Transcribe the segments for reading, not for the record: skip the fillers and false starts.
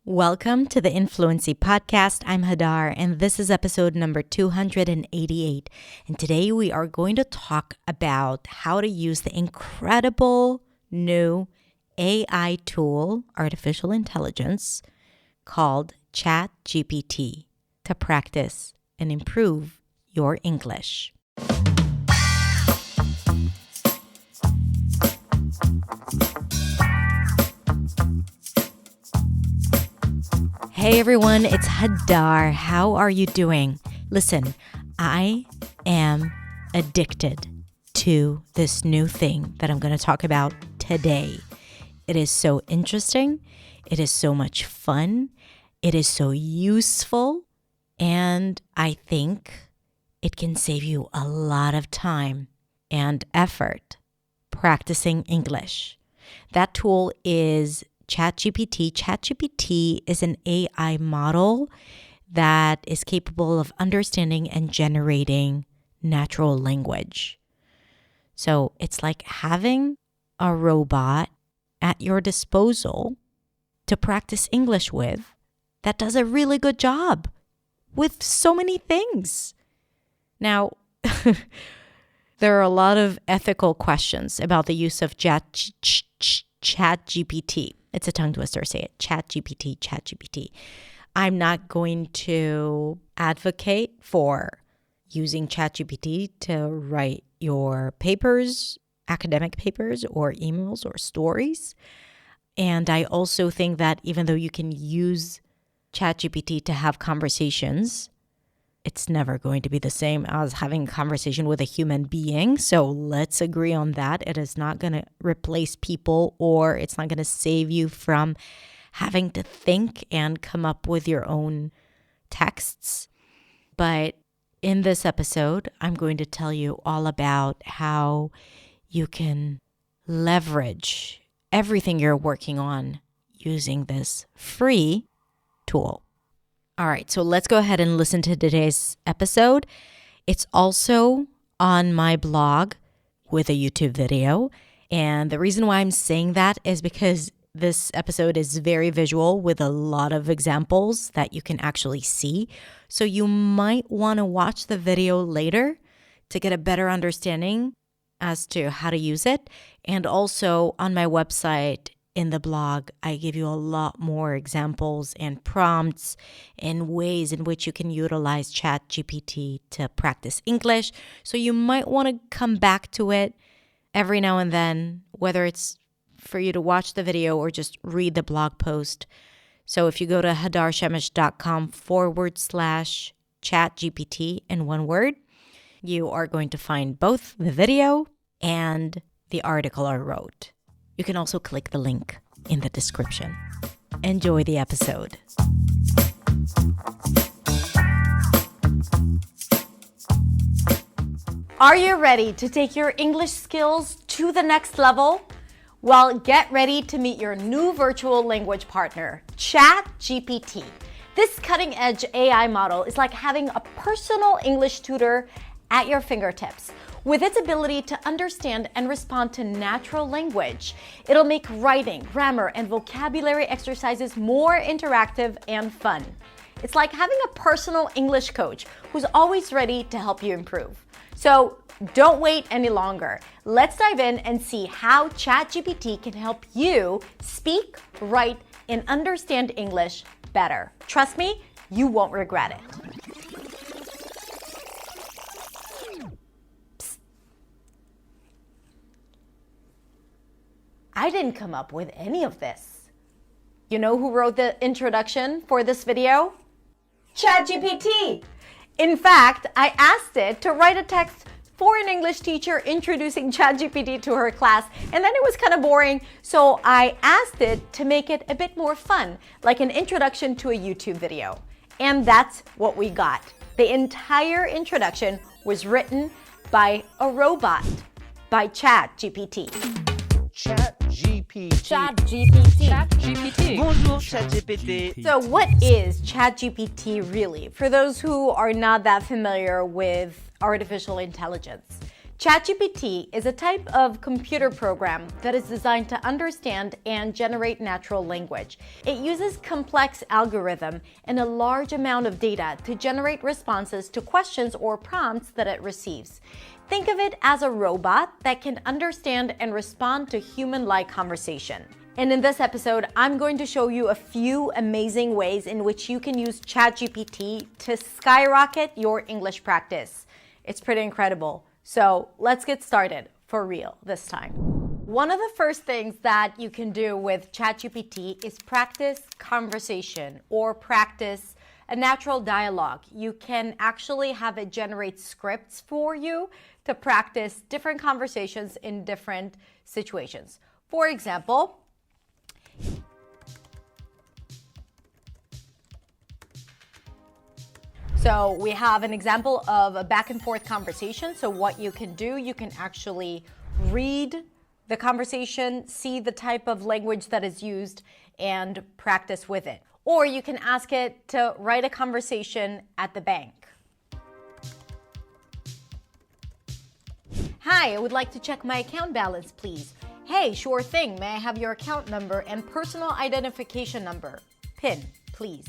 Welcome to the Influency Podcast. I'm Hadar, and this is episode number 288. And today we are going to talk about how to use the incredible new AI tool, artificial intelligence, called ChatGPT to practice and improve your English. Hey everyone, it's Hadar. How are you doing? Listen, I am addicted to this new thing that I'm going to talk about today. It is so interesting. It is so much fun. It is so useful. And I think it can save you a lot of time and effort practicing English. That tool is ChatGPT. ChatGPT is an AI model that is capable of understanding and generating natural language. So it's like having a robot at your disposal to practice English with that does a really good job with so many things. Now, there are a lot of ethical questions about the use of ChatGPT. It's a tongue twister, say it. ChatGPT. I'm not going to advocate for using ChatGPT to write your papers, academic papers, or emails or stories. And I also think that even though you can use ChatGPT to have conversations, it's never going to be the same as having a conversation with a human being. So let's agree on that. It is not going to replace people, or it's not going to save you from having to think and come up with your own texts. But in this episode, I'm going to tell you all about how you can leverage everything you're working on using this free tool. All right, so let's go ahead and listen to today's episode. It's also on my blog with a YouTube video. And the reason why I'm saying that is because this episode is very visual with a lot of examples that you can actually see. So you might want to watch the video later to get a better understanding as to how to use it. And also on my website, in the blog, I give you a lot more examples and prompts and ways in which you can utilize ChatGPT to practice English. So you might want to come back to it every now and then, whether it's for you to watch the video or just read the blog post. So if you go to hadarshamish.com/ChatGPT in one word, you are going to find both the video and the article I wrote. You can also click the link in the description. Enjoy the episode. Are you ready to take your English skills to the next level? Well, get ready to meet your new virtual language partner, ChatGPT. This cutting-edge AI model is like having a personal English tutor at your fingertips. With its ability to understand and respond to natural language, it'll make writing, grammar, and vocabulary exercises more interactive and fun. It's like having a personal English coach who's always ready to help you improve. So don't wait any longer. Let's dive in and see how ChatGPT can help you speak, write, and understand English better. Trust me, you won't regret it. I didn't come up with any of this. You know who wrote the introduction for this video? ChatGPT. In fact, I asked it to write a text for an English teacher introducing ChatGPT to her class, and then it was kind of boring, so I asked it to make it a bit more fun, like an introduction to a YouTube video. And that's what we got. The entire introduction was written by a robot, by ChatGPT. ChatGPT. Bonjour ChatGPT. So what is ChatGPT really? For those who are not that familiar with artificial intelligence, ChatGPT is a type of computer program that is designed to understand and generate natural language. It uses complex algorithm and a large amount of data to generate responses to questions or prompts that it receives. Think of it as a robot that can understand and respond to human-like conversation. And in this episode, I'm going to show you a few amazing ways in which you can use ChatGPT to skyrocket your English practice. It's pretty incredible. So let's get started for real this time. One of the first things that you can do with ChatGPT is practice conversation or practice a natural dialogue. You can actually have it generate scripts for you to practice different conversations in different situations. For example, so we have an example of a back and forth conversation. So what you can do, you can actually read the conversation, see the type of language that is used, and practice with it. Or you can ask it to write a conversation at the bank. Hi, I would like to check my account balance, please. Hey, sure thing. May I have your account number and personal identification number? PIN, please.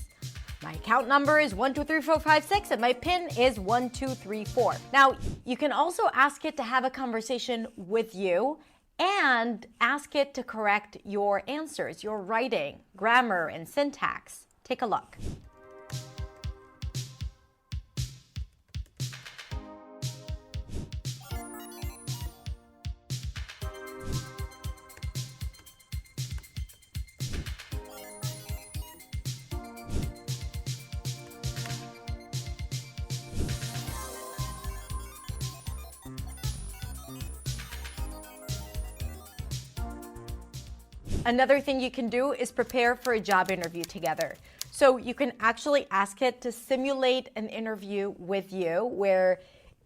My account number is 123456 and my PIN is 1234. Now, you can also ask it to have a conversation with you and ask it to correct your answers, your writing, grammar, and syntax. Take a look. Another thing you can do is prepare for a job interview together. So you can actually ask it to simulate an interview with you where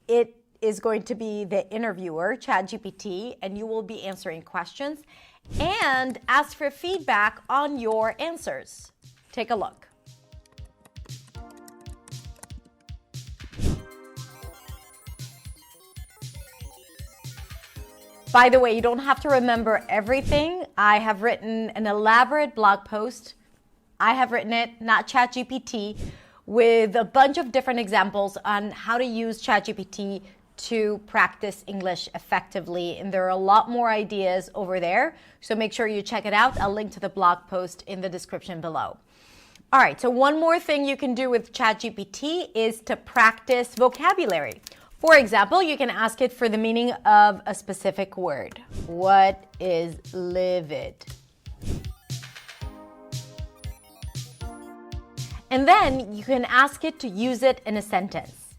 it is going to be the interviewer, ChatGPT, and you will be answering questions and ask for feedback on your answers. Take a look. By the way, you don't have to remember everything. I have written an elaborate blog post. I have written it, not ChatGPT, with a bunch of different examples on how to use ChatGPT to practice English effectively. And there are a lot more ideas over there. So make sure you check it out. I'll link to the blog post in the description below. All right, so one more thing you can do with ChatGPT is to practice vocabulary. For example, you can ask it for the meaning of a specific word. What is livid? And then you can ask it to use it in a sentence.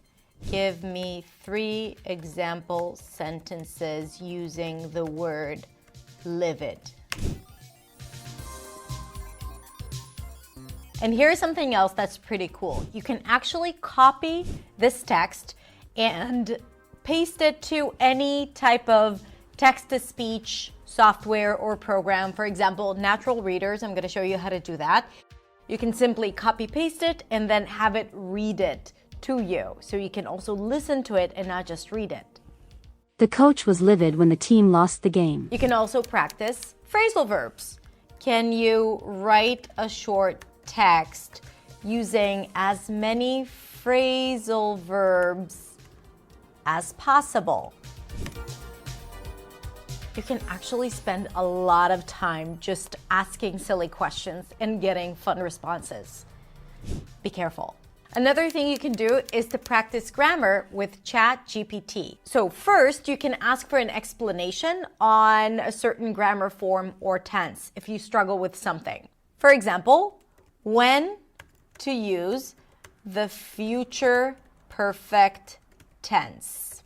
Give me 3 example sentences using the word livid. And here's something else that's pretty cool. You can actually copy this text and paste it to any type of text-to-speech software or program. For example, natural readers, I'm going to show you how to do that. You can simply copy-paste it and then have it read it to you. So you can also listen to it and not just read it. The coach was livid when the team lost the game. You can also practice phrasal verbs. Can you write a short text using as many phrasal verbs as possible? You can actually spend a lot of time just asking silly questions and getting fun responses. Be careful. Another thing you can do is to practice grammar with ChatGPT. So first, you can ask for an explanation on a certain grammar form or tense if you struggle with something. For example, when to use the future perfect tense.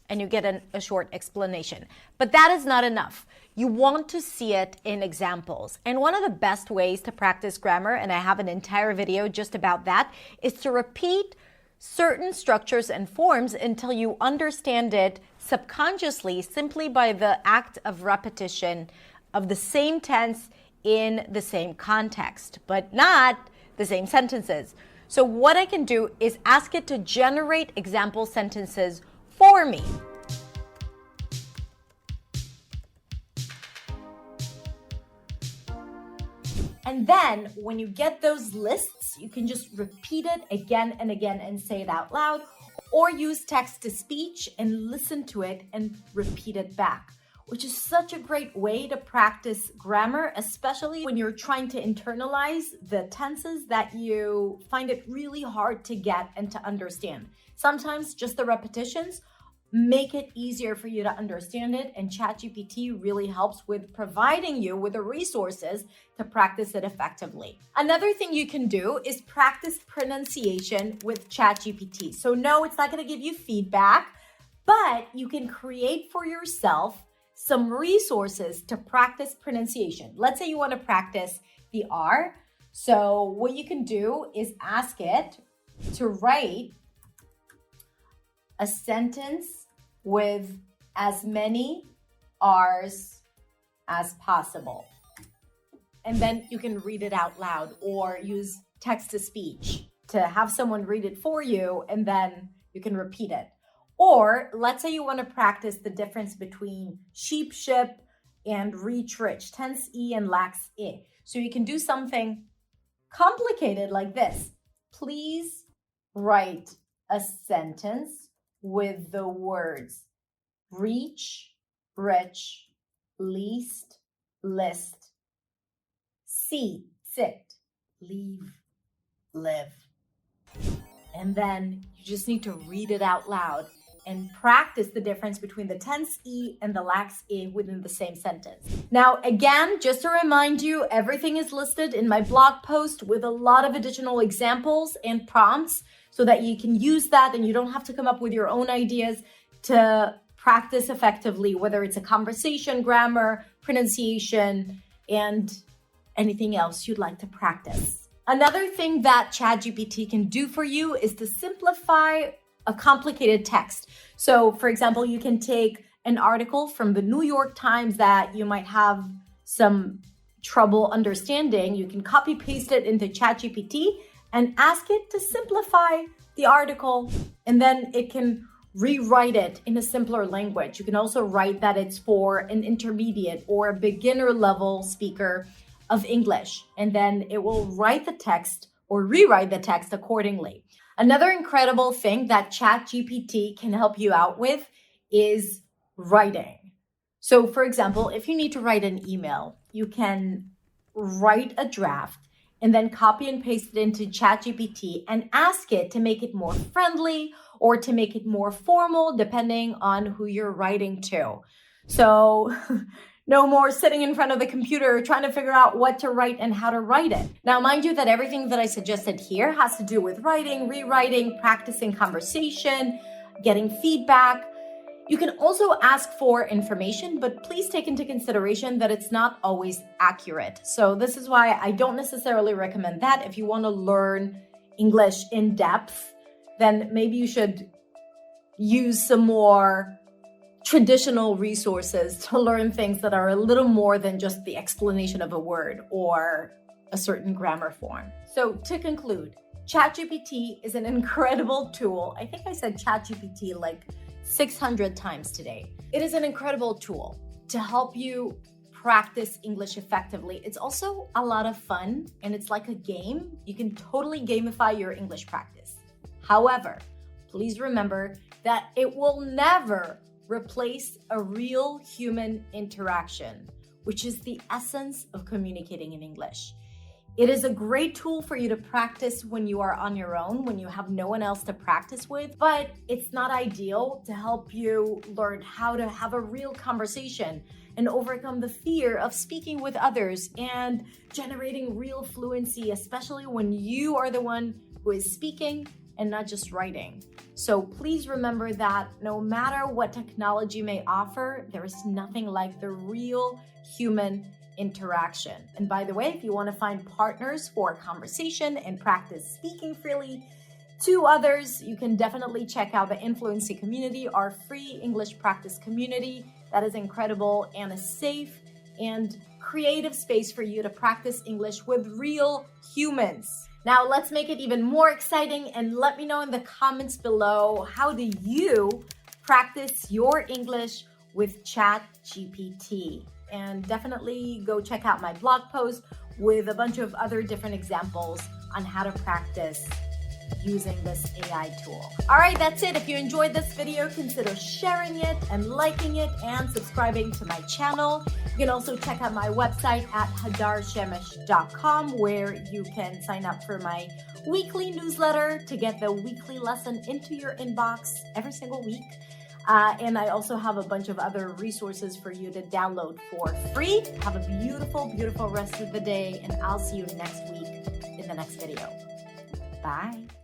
And you get a short explanation. But that is not enough. You want to see it in examples. And one of the best ways to practice grammar, and I have an entire video just about that, is to repeat certain structures and forms until you understand it subconsciously simply by the act of repetition of the same tense in the same context, but not the same sentences. So what I can do is ask it to generate example sentences for me. And then when you get those lists, you can just repeat it again and again and say it out loud, or use text to speech and listen to it and repeat it back, which is such a great way to practice grammar, especially when you're trying to internalize the tenses that you find it really hard to get and to understand. Sometimes just the repetitions make it easier for you to understand it, and ChatGPT really helps with providing you with the resources to practice it effectively. Another thing you can do is practice pronunciation with ChatGPT. So no, it's not going to give you feedback, but you can create for yourself some resources to practice pronunciation. Let's say you want to practice the R. So what you can do is ask it to write a sentence with as many R's as possible. And then you can read it out loud or use text to speech to have someone read it for you, and then you can repeat it. Or let's say you want to practice the difference between sheep, ship, and reach, rich, tense E and lax E. So you can do something complicated like this. Please write a sentence with the words reach, rich, least, list, see, sit, leave, live. And then you just need to read it out loud and practice the difference between the tense E and the lax E within the same sentence. Now, again, just to remind you, everything is listed in my blog post with a lot of additional examples and prompts so that you can use that and you don't have to come up with your own ideas to practice effectively, whether it's a conversation, grammar, pronunciation, and anything else you'd like to practice. Another thing that ChatGPT can do for you is to simplify a complicated text. So, for example, you can take an article from the New York Times that you might have some trouble understanding. You can copy paste it into ChatGPT and ask it to simplify the article, and then it can rewrite it in a simpler language. You can also write that it's for an intermediate or a beginner level speaker of English, and then it will write the text or rewrite the text accordingly. Another incredible thing that ChatGPT can help you out with is writing. So, for example, if you need to write an email, you can write a draft and then copy and paste it into ChatGPT and ask it to make it more friendly or to make it more formal, depending on who you're writing to. So no more sitting in front of the computer trying to figure out what to write and how to write it. Now, mind you that everything that I suggested here has to do with writing, rewriting, practicing conversation, getting feedback. You can also ask for information, but please take into consideration that it's not always accurate. So this is why I don't necessarily recommend that. If you want to learn English in depth, then maybe you should use some more traditional resources to learn things that are a little more than just the explanation of a word or a certain grammar form. So to conclude, ChatGPT is an incredible tool. I think I said ChatGPT like 600 times today. It is an incredible tool to help you practice English effectively. It's also a lot of fun and it's like a game. You can totally gamify your English practice. However, please remember that it will never replace a real human interaction, which is the essence of communicating in English. It is a great tool for you to practice when you are on your own, when you have no one else to practice with, but it's not ideal to help you learn how to have a real conversation and overcome the fear of speaking with others and generating real fluency, especially when you are the one who is speaking and not just writing. So please remember that no matter what technology may offer, there is nothing like the real human interaction. And by the way, if you want to find partners for conversation and practice speaking freely to others, you can definitely check out the Influency community, our free English practice community that is incredible and a safe and creative space for you to practice English with real humans. Now, let's make it even more exciting and let me know in the comments below, how do you practice your English with ChatGPT. And definitely go check out my blog post with a bunch of other different examples on how to practice using this AI tool. All right, that's it. If you enjoyed this video, consider sharing it and liking it and subscribing to my channel. You can also check out my website at hadarshemish.com, where you can sign up for my weekly newsletter to get the weekly lesson into your inbox every single week. And I also have a bunch of other resources for you to download for free. Have a beautiful, beautiful rest of the day, and I'll see you next week in the next video. Bye.